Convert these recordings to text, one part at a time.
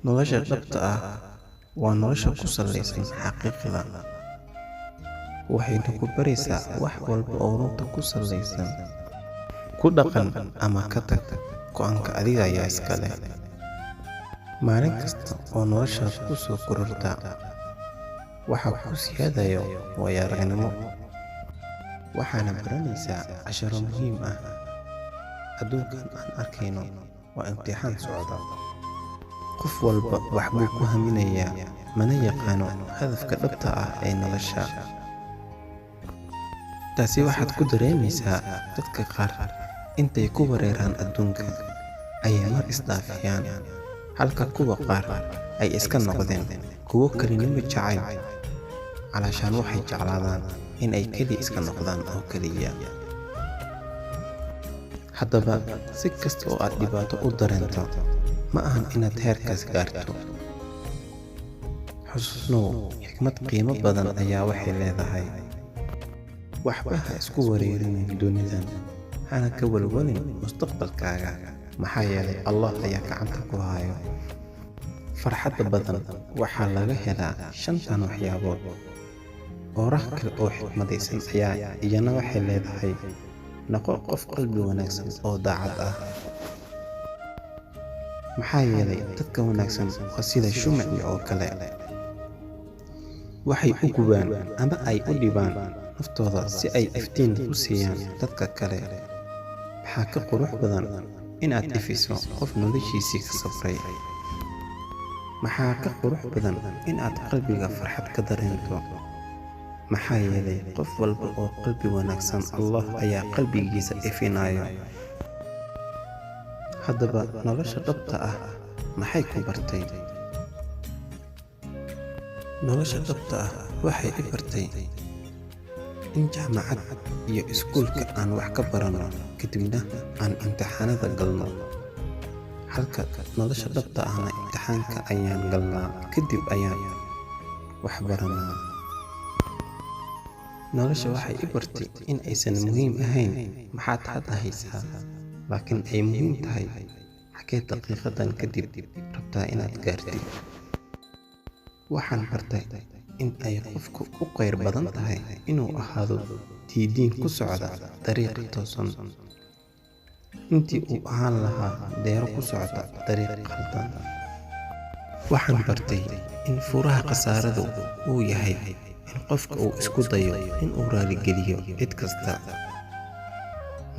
Nolosha dhabta ah waa nolosha ku salaysan xaqiiqda. Waxayna ku baraysaa wax walba oo runta ku salaysan. Ku dhaqan ama ka tag, go'aanka adiga ayaa iska leh. Maalin kasta oo noloshaada ku soo kororta, waxaa ku siyaadayo waayo-aragnimo. Waxaana baranaysaa casharo muhiim ah. Adduunkan aan arkayno waa imtixaan socda. Qof walba wax buu ku haminayaa, mana yaqaano hadafka dhabta ah ee nolosha. Taasi waxaad ku dareemaysaa dadka qaar intay ku wareeraan adduunka ayay mar isdhaafiyaan, halka kuwa qaar ay iska noqdeen kuwo kelinimo jacayl. Calaashaan waxay jeclaadaan in ay keli iska noqdaan oo keliya. Haddaba, si kasta oo aad dhibaato u dareento, ma ahan inaad heerkaas gaarto. Xusuusnow, xikmad qiimo badan ayaa waxay leedahay. Waxba ha isku wareerinin dunidan, hana ka walwalin mustaqbalkaaga, maxaa yeelay Allah ayaa gacanta ku hayo. Farxadda badan waxaa laga helaa 5 waxyaabood. Oraah kale oo xikmadaysan ayaa iyana waxay leedahay: noqo qof qalbi wanaagsan oo daacad ah. Maxaa yeelay dadka wanaagsan waa sida shumaci oo kale. Waxay u gubaan ama ay u dhibaan naftooda si ay iftiin u siiyaan dadka kale. Maxaa ka qurux badan inaad ifiso qof noloshiisii ka sabray. Maxaa ka qurux badan inaad qalbiga farxad ka dareento. Maxaa yeelay qof walba oo qalbi wanaagsan Allah ayaa qalbigiisa ifinayo. Haddaba, nolosha dhabta ah maxay ku bartay? Nolosha dhabta ah waxay i bartay in jaamacad iyo iskuulka aan wax ka barano, kadibna aan imtixaanada galno. Halka nolosha dhabta ahna imtixaanka ayaan galnaa, kadib ayaan wax baranaa. Nolosha waxay i bartay in aysan muhiim ahayn maxaad hadda haysaa, laakiin ay muhiim tahay xagee daqiiqadan kadib rabtaa inaad gaartid. Waxaan bartay in ay qofku u khayr badan tahay inuu ahaado diidiin ku socda dariiqa toosan, intii uu ahaan lahaa deero ku socda dariiq khaldan. Waxaan bartay in furaha khasaaradu uu yahay in qofka uu isku dayo inuu raaligeliyo cid kasta.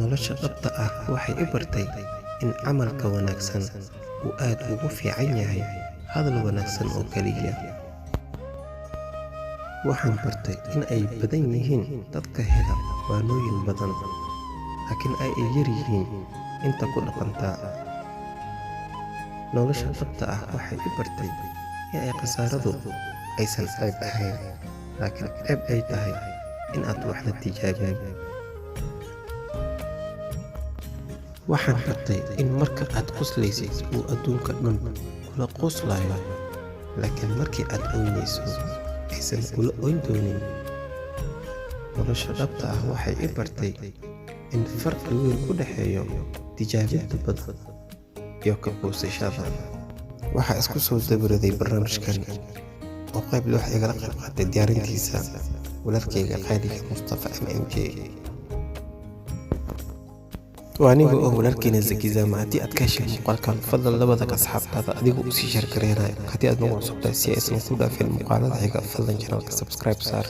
Nolosha dhabta ah waxay i bartay in camalka wanaagsan uu aad ugu fiican yahay hadal wanaagsan oo keliya. Waxaan bartay in ay badan yihiin dadka hela waanooyin badan, laakiin ay yar yihiin inta ku dhaqanta. Nolosha dhabta ah waxay i bartay in ay khasaaradu aysan ceeb ahayn, laakiin ceeb ay tahay in aad wax la tijaabin. Waxaan bartay in marka aad qoslaysid uu adduunka dhan kula qoslayo, laakiin markii aad oynayso aysan kula oyn doonin. Nolosha dhabta ah waxay i bartay in farqi weyn u dhexeeyo tijaabinta badan iyo ka quusashada. Waxaa isku soo dabaraday barnaamijkan oo qayb wax igala qayb qaatay diyaarintiisa walaalkayga qaaliga Mustafa MMJ. وأنيقو ولكن الزكيزة ما هدي أتكاشف مقالكم فضل لبضك أصحاب هذا أديقو أسي شارك رينا هدي أدنو عصب تأسيا اسم كودا في المقالة هيقا فضل جنالك سبسكرايب صار